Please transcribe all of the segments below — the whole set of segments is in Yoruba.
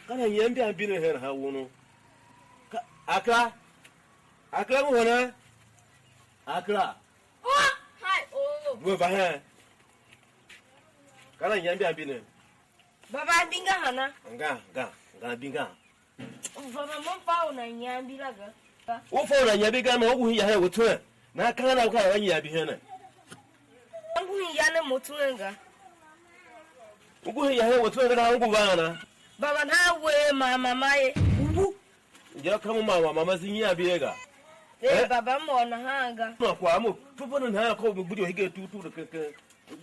kana yambi ambine her ha wono akra mo hona akra oh hi oh wo ba ha kana yambi ambine baba dinga hana nga binga baba mo pa una nyambi laga wo fa una nyabi ga ma wo ya ha wo tun na kana na kwa ya nyabi hena angu ya na motunga wo ya ha wo tun ga angu ba na baba na we mama mai ubu ya kama mama sun yi abega baba mo na hanga ma kwa mu tufu na ko bujo hige tutu da kaka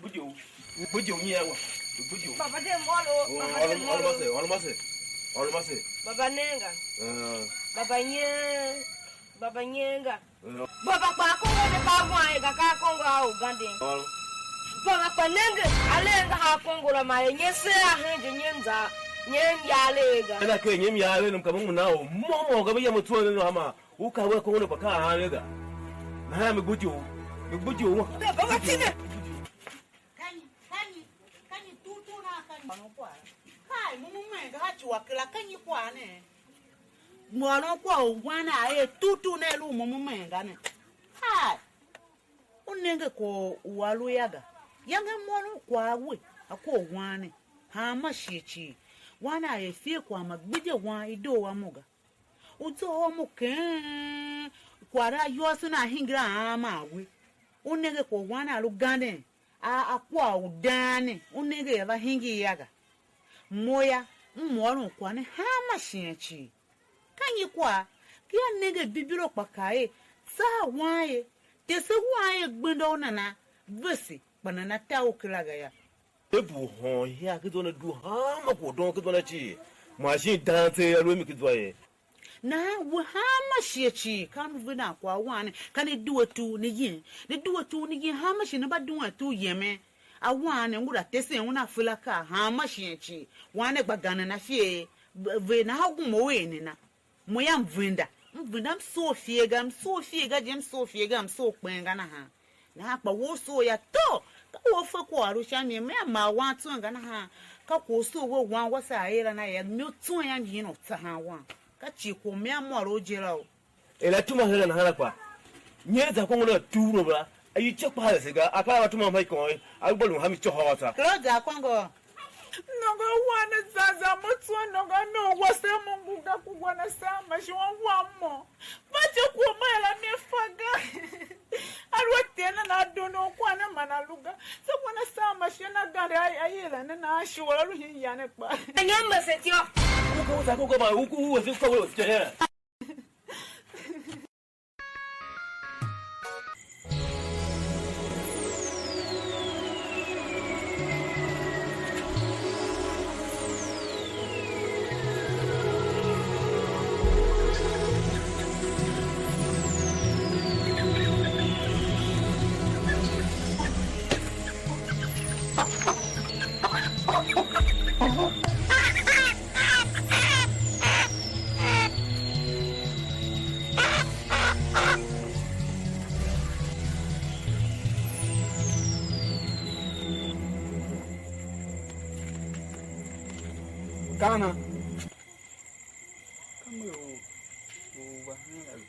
bujo ni yawa bujo baba de molo almase baba nenga baba nyenga baba pa ko de pa gwa ga ka ko ga o gande baba pa nenga alenga ha kongo la mai nyese a henje nyenza nyem yalega ana kai nyem yale num kaman munawo momo ga biya mutuwa ne hama uka we ko ne baka ha ne ga na mi bujo wa baba tine kanyi tutu na kanyi mano kwa kai mumu menga hachwa kila kanyi kwa ne mwana kwa wana aye tutu ne lu mumu menga ne hai unenge ko walu yaga yanga mwana kwa we ako wane ha mashichi wana aye fie kwa magbide wa ido wa muga uzo homo ken kwara yosu na hingra ama we unenge ko wana alu gane akwa udane unenge yaba hingi yaga moya mmoro kwa ne ha mashichi kanyi kwa kia nenge bibiro pakae sa waye tese waye gbindo nana vesi banana ta okiraga ya ebu ho ya kido na du ha ma ko don kido na chi machine dance ya lo mi kido ye na wo ha mashichi kan vina kwa wane kan duwatu ni yin ha mashi na ba duwatu yeme awane ngura tese wona fulaka ha mashichi wane gbagana na fie ve na hagumo we ni na moya mvinda mso fie ga jem so fie ga mso kwenga na ha na akpa wo so ya to ka wo fa ko arusha mi me ma wa tun ga na ha ka ko so wo wan wo sa ayira na ya mi tun ya mi no ta ha wa ka chi ko me amoro jira o ela tuma hela na hala kwa nyeza ko ngona turo bra ayi chekpa hala sega akara tuma mai ko agbolu ha mi cho hawata kroja kwango noga wana zaza mutwa noga no wase mungu ga kugwana sama shwa wamo bache kuomela mefaga alwa tena na dono kwana manaluga so kwana sama shena gare ayela na ashwala ruhi yane kwa nyamba setio ko za ko ba ku wo se ko wo je Kana kama ubahari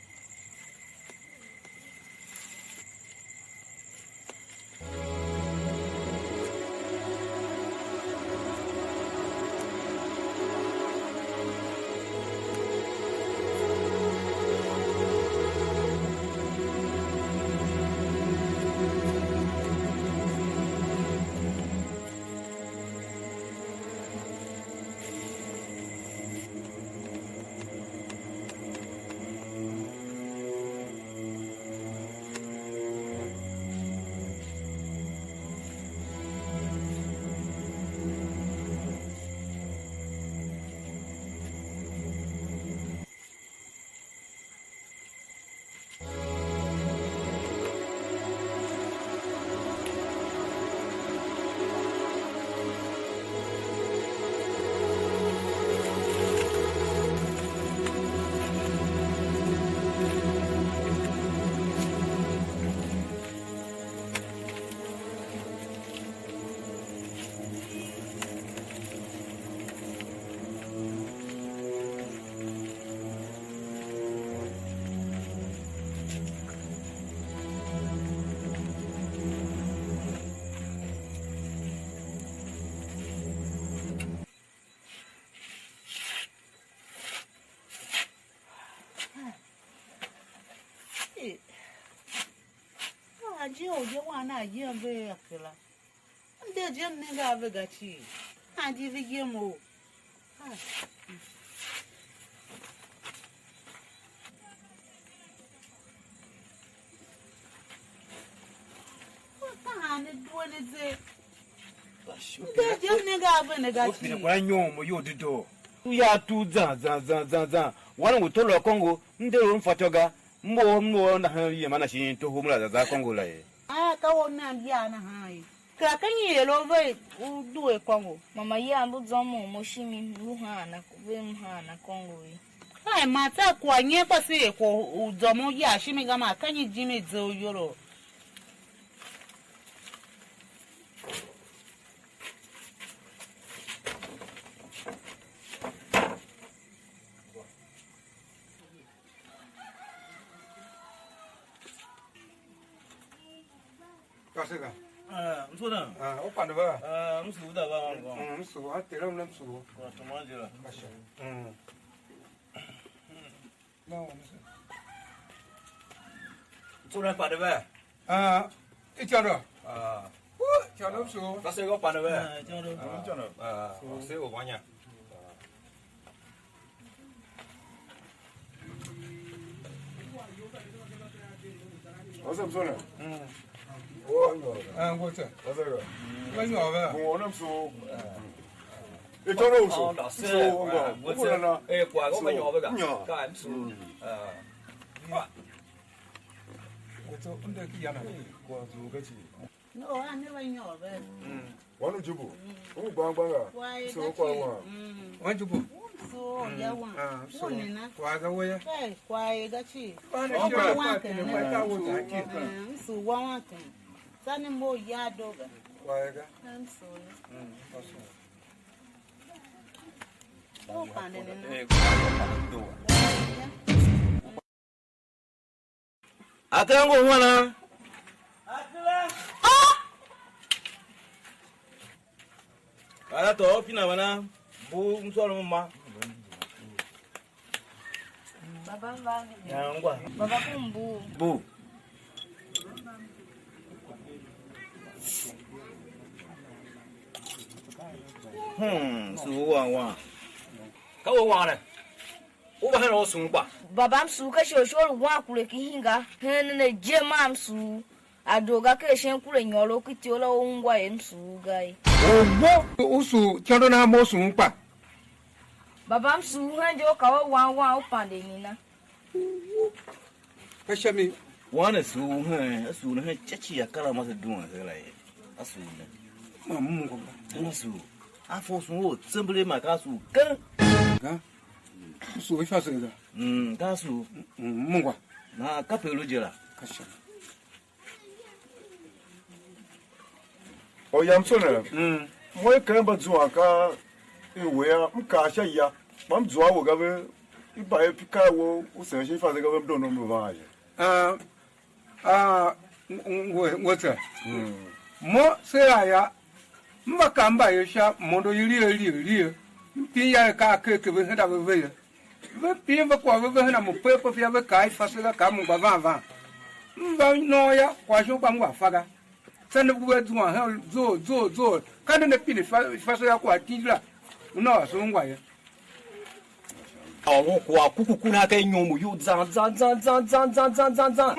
aje oje wana aje ambe akela nde je nega ave gachi aje vigemo ane duone ze nde je nega ave negachi kwa nyomo yo dido ya tu za wana utolo Kongo ndero mfatoga mbo na hayi mana shi to humula za Kongo la ye ka wona mbia na hayi ka kanyi lo ve duwe Kongo mama ya mbu zomo moshimi ruhana kuve mhana Kongo yi ai mata kwa nye kwa se ko uzomo ya shimi gama kanyi jimi zo yoro Kasega. msona O kwando ba. msuda ba wango Msu, atela msu. kwa tumanjira Kasha. No, msu. msona pa de ba Icharo. Charo msu. kasego pa de ba choro Sego banya. What's up, son? What's up? What's up? When you over. Bon, on so. Et ton nom, so? kwa go banyo ba ka msu What's up? Unde kiyana. Kwa zo gachi. no ane wa nyobe Wanu jibu. O banga. So kwa wa. Wanjubu. so ya wa So. nina Kwaga waya. kai kwa gachi Bana Kwa shira wa kwati ne kwata wuta ki. msu wa wa kan sani mo ya doga Kwaga. msu o pande nina atango mwana ala to pina bana bu msolo mama baba mbangi yangwa baba kumbu bu su wa ka wa ne o ba no sun pa baba msu ka shoshoro wa kule kihinga hene je mam su adoga ke shen kule nyolo kiti ola ungwa emsu gai Owo usu charo na mo sun pa. baba msu hanje o kawa wa o pande nina Kasha mi. wana su ne chachi ya kala masa duwa sai lai asu ne Mamu ko. tana su afo su o tsembele ma ka su kan Ga. Usu ifa se ga. ka su Mungwa. na ka pelo jira Kasha. O yam sona. Mo e kan ba zuwa ka e we ya mka sha ya. Mam zuwa wo ga be iba e pika wo o se shi fa se ga be do no mo ba ya. What's that? Mo se aya. Mbakamba yesha mondo yiri. Pia ka ke be hada be ve. Ve pia ba kwa ve hana mo pepo pia be kai fasela ka mo ba va. Mba no ya kwa sho kwa mo faga. Sanda bu be zuwa ha zo. Kana ne pini fasela kwa tijla. Uno so ngwa ya. awo kwa kuku na ka nyomu yu zan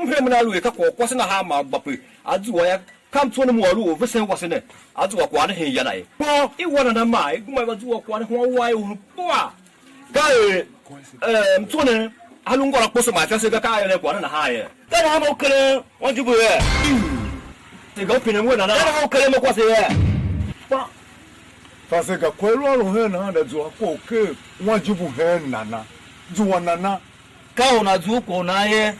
mhe mna lu ka ko kwase na ha ma gbape azuwa ya kam to no mo lu o vesen wase ne azuwa kwa ne he ya na e po I wona na ma e kuma ba zuwa kwa ne ho wa e hu po a ka mto ne alu ngora kposo ma fese ka ya ne kwa na ha ye ka na mo kere won ju bu ye te go pine mo na na mo kere mo kwase ye pa Fa se ga kwelo alo he na da zuwa ko ke wa jibu he nana. Zuwa nana. ka ona zu ko na ye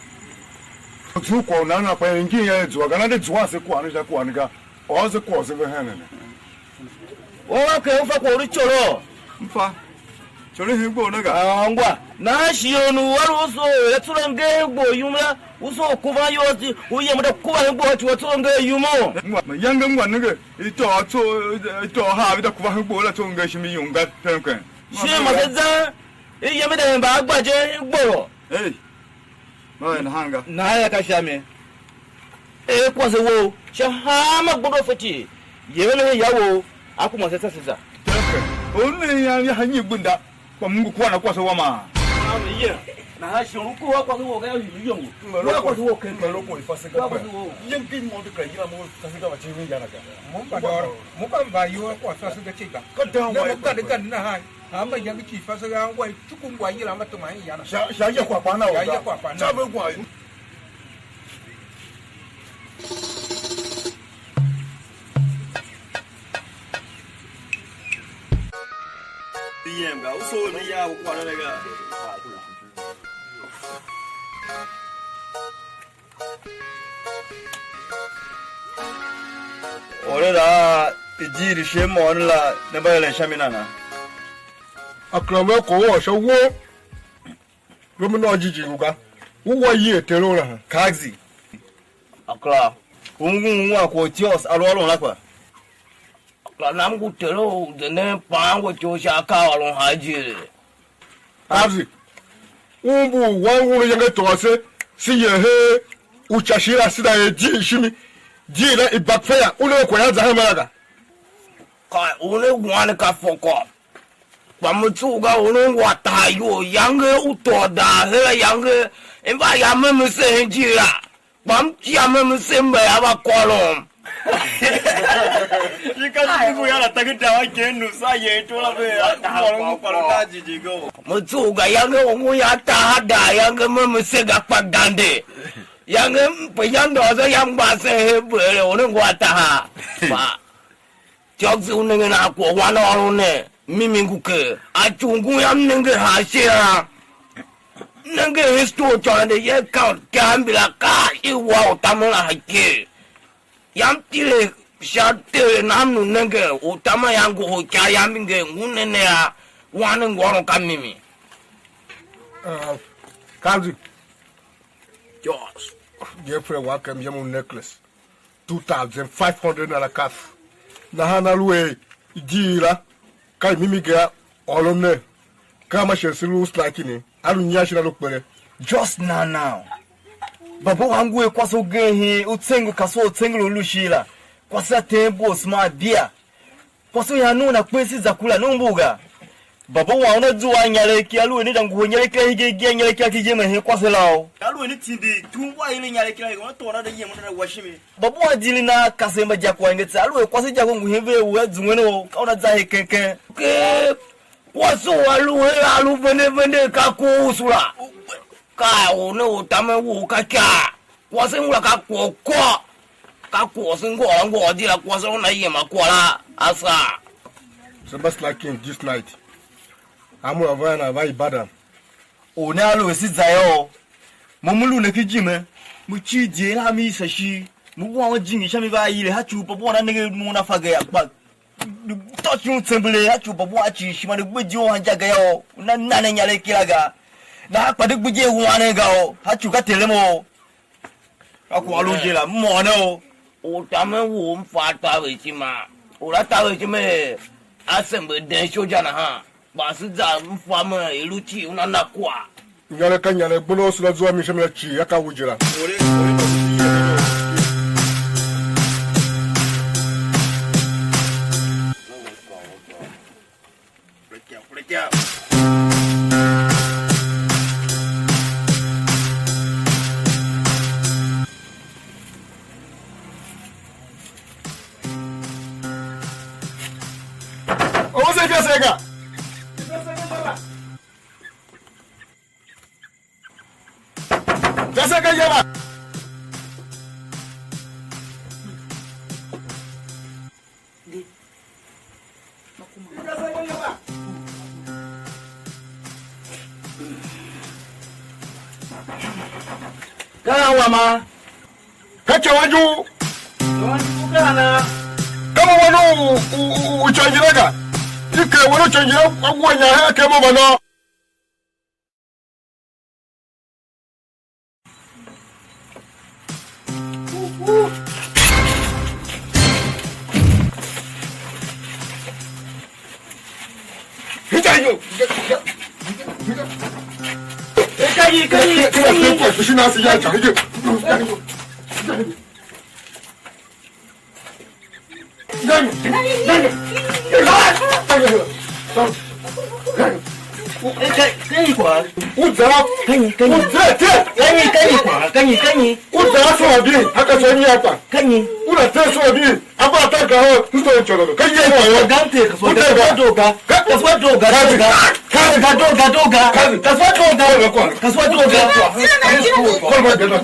Zu ko nana pa ngi ya zuwa ga na de zuwa se ko anu ja ko anu ga. O se ko se be he nana. o ke o fa ko ri choro Mfa. Chole he gbo na ga. ngwa na shi onu waru so ya turange gbo yumra uso kuva yoti uye mda kuva gbo ti turange yumo Ma yanga ngwa nge ito ha bi da ku ba gbo la to nga shi mi yunga penken. shi ma za iye mda ba gbaje gbo Hey. Ma na hanga. na ya ka shame kwa sawo shahama godo fati yele yawo akuma sasa sasa onne ya hanyi bunda kwa mungu kwa na kwa sawa ma ye na ha shuru ko kwa sawo ga yongu kwa sawo kan melo ko ifasika kwa yin kin mo de kayira mo fasika ba chimi yana ka mu kan ba yo ko sa su ga ce ba ka dan wa ka da kan na ha amma yan ki fa sa ga wai tukun gwa yi la mata mai yana sha ya kwa pa na wa ya kwa pa na cha be kwa yem ga uso ni ya kwa na ga ore da ijiri shemo la na ba le shamina na akrama ko wo so wo romino jiji uga wo yi etero la kazi akla ungun wa ko tios alwalo la kwa la nam ku tero de ne pa wo jo sha ka alon haji kazi umbu wangu yenge to se si ye he uchashira sida ye ji shimi ji la ibakfaya ule ko ya za maraga ka ule wan ka foko pamutu ga ule wa ta yo yange uto da he yange emba ya meme se njira pam ya meme se mba ya ba kolom yikazi ku ya la takita wa kenu sa ye to la be kolom kolom da jiji go mutu ga yange omu ya ta da yange meme se ga pagande yange payando za yang ba se he bere ule wa ta ba jogzi unenge na ko wana one mimi nguke achungu yam nenge hashia nenge histo chande ye count kambila ka iwa utamala hake yam tile shate namnu nenge utama yangu hocha yaminge ngunene ya wana ngoro kamimi kazi jos je frère wa kam yamu necklace 2500 na la kaf na hana luwe jira kai mimi ga olone kama shesilu slakini alu nyashi na lokpere just now babo wangu e kwaso gehi utsengu kaso utsengu lushila kwasa tembo smart bia kwaso ya nuna kwesi za kula numbuga babo waona zuwa nyaleki alu ni dangu nyaleki hige nyaleki akijema he kwaso lao alu ni tindi tumwa ile nyaleki la ngona tona da yemo na washimi babo adili na kasemba jakwa ngetse alu kwaso jakwa nguheve uwe zungweno kaona za hekeke ke kwaso alu vende ka kusula ka ono utame wu ka kya kwasengula ka kokwa ka kwasengwa ngo dila kwaso na yema kwala asa Sebastian King this night amu avana vai bada one alu sizayo mumulu ne kijime muchije na mi sashi mu wa jingi shami ba yile ha chupa bona nege mu na faga ya ba to chu tsembele ha chupa bo achi shima ne gbeji o hanja ga yo na nane nyale kilaga na pade gbuje wane ga o ha chuka telemo akwa loje la mo no o tame wo mfa ta we chima o la ta we chime asembe den soja na ha ba su za mfa ma eluchi una na kwa nyale kanyale bono sula zuwa mi shemela chi yaka wujira Sega. Sega yaba. Kana wama kace waju kana kama wani uchanjiraga ike wani chanjira agwanya hake mama na hijayo kaji Kanyi kwa. Uza. Kanyi. Uza. Kanyi kwa. Kanyi. Uza so bi haka so ni hapa. Kanyi. Una te so bi aba ta ga ho sto cholo. Kanyi no. Gante ka so da doga. Ka so doga. Ka doga. Ka so doga. Ka so doga. Kolba gada.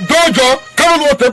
Dojo, come on, what the